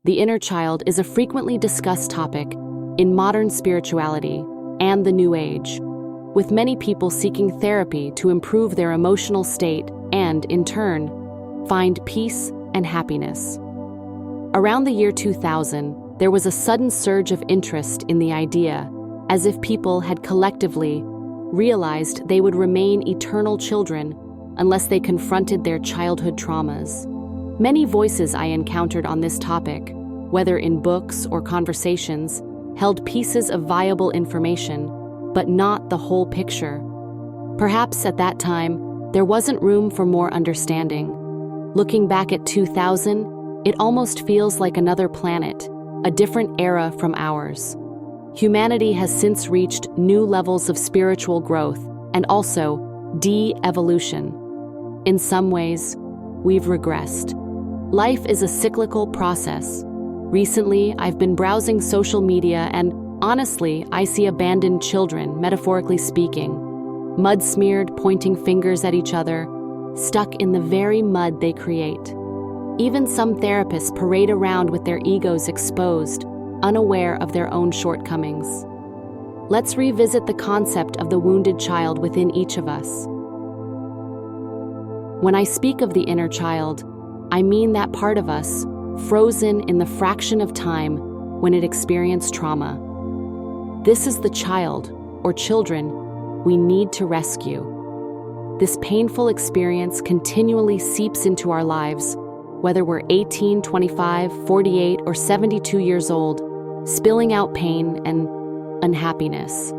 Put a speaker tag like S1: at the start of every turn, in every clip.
S1: The inner child is a frequently discussed topic in modern spirituality and the New Age, with many people seeking therapy to improve their emotional state and, in turn, find peace and happiness. Around the year 2000, there was a sudden surge of interest in the idea, as if people had collectively realized they would remain eternal children unless they confronted their childhood traumas. Many voices I encountered on this topic, whether in books or conversations, held pieces of viable information, but not the whole picture. Perhaps at that time, there wasn't room for more understanding. Looking back at 2000, it almost feels like another planet, a different era from ours. Humanity has since reached new levels of spiritual growth and also de-evolution. In some ways, we've regressed. Life is a cyclical process. Recently, I've been browsing social media and, honestly, I see abandoned children, metaphorically speaking, mud-smeared, pointing fingers at each other, stuck in the very mud they create. Even some therapists parade around with their egos exposed, unaware of their own shortcomings. Let's revisit the concept of the wounded child within each of us. When I speak of the inner child, I mean that part of us, frozen in the fraction of time when it experienced trauma. This is the child, or children, we need to rescue. This painful experience continually seeps into our lives, whether we're 18, 25, 48, or 72 years old, spilling out pain and unhappiness.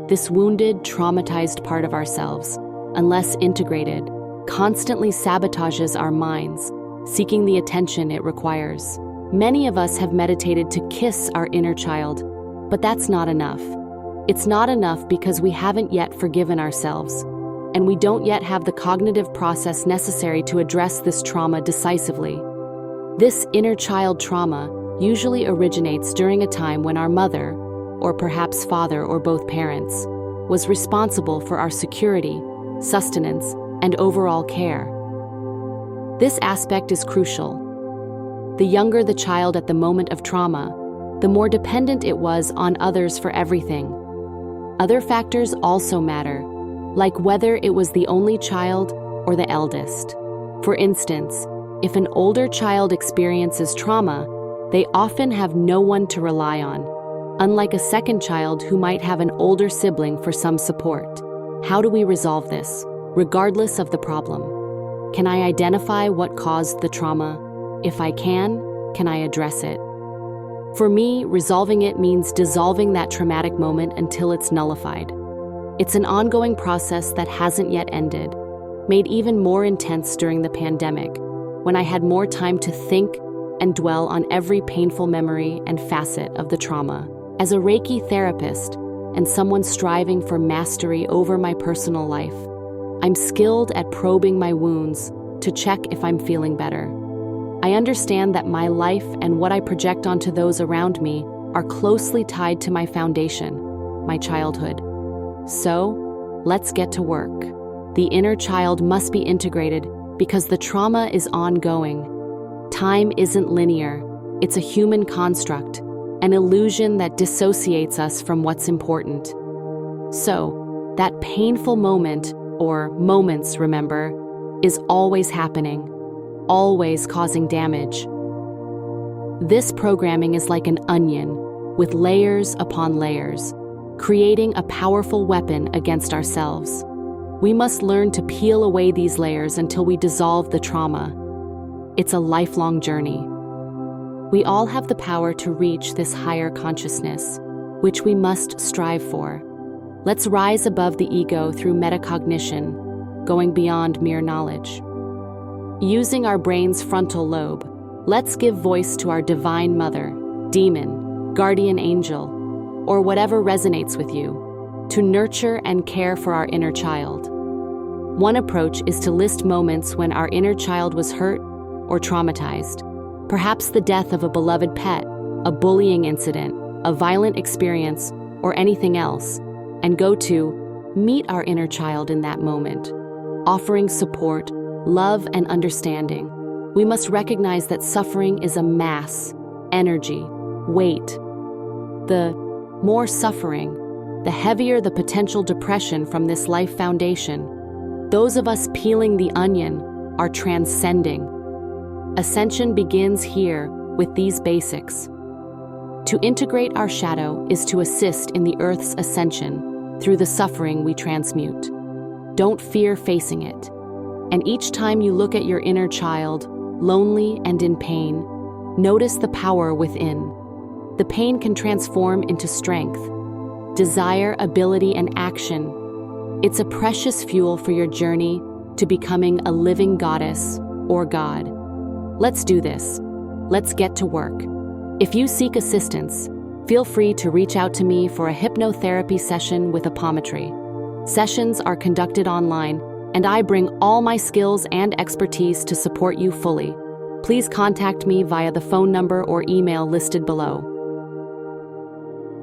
S1: This wounded, traumatized part of ourselves, unless integrated, constantly sabotages our minds, seeking the attention it requires. Many of us have meditated to kiss our inner child, but that's not enough. It's not enough because we haven't yet forgiven ourselves, and we don't yet have the cognitive process necessary to address this trauma decisively. This inner child trauma usually originates during a time when our mother, or perhaps father or both parents, was responsible for our security, sustenance, and overall care. This aspect is crucial. The younger the child at the moment of trauma, the more dependent it was on others for everything. Other factors also matter, like whether it was the only child or the eldest. For instance, if an older child experiences trauma, they often have no one to rely on, unlike a second child who might have an older sibling for some support. How do we resolve this, regardless of the problem? Can I identify what caused the trauma? If I can I address it? For me, resolving it means dissolving that traumatic moment until it's nullified. It's an ongoing process that hasn't yet ended, made even more intense during the pandemic, when I had more time to think and dwell on every painful memory and facet of the trauma. As a Reiki therapist and someone striving for mastery over my personal life, I'm skilled at probing my wounds to check if I'm feeling better. I understand that my life and what I project onto those around me are closely tied to my foundation, my childhood. So, let's get to work. The inner child must be integrated because the trauma is ongoing. Time isn't linear. It's a human construct, an illusion that dissociates us from what's important. So, that painful moment, or moments, remember, is always happening, always causing damage. This programming is like an onion, with layers upon layers, creating a powerful weapon against ourselves. We must learn to peel away these layers until we dissolve the trauma. It's a lifelong journey. We all have the power to reach this higher consciousness, which we must strive for. Let's rise above the ego through metacognition, going beyond mere knowledge. Using our brain's frontal lobe, let's give voice to our divine mother, demon, guardian angel, or whatever resonates with you, to nurture and care for our inner child. One approach is to list moments when our inner child was hurt or traumatized, perhaps the death of a beloved pet, a bullying incident, a violent experience, or anything else, and go to meet our inner child in that moment, offering support, love, and understanding. We must recognize that suffering is a mass, energy, weight. The more suffering, the heavier the potential depression from this life foundation. Those of us peeling the onion are transcending. Ascension begins here with these basics. To integrate our shadow is to assist in the Earth's ascension through the suffering we transmute. Don't fear facing it. And each time you look at your inner child, lonely and in pain, notice the power within. The pain can transform into strength, desire, ability, and action. It's a precious fuel for your journey to becoming a living goddess or god. Let's do this. Let's get to work. If you seek assistance, feel free to reach out to me for a hypnotherapy session with apometry. Sessions are conducted online, and I bring all my skills and expertise to support you fully. Please contact me via the phone number or email listed below.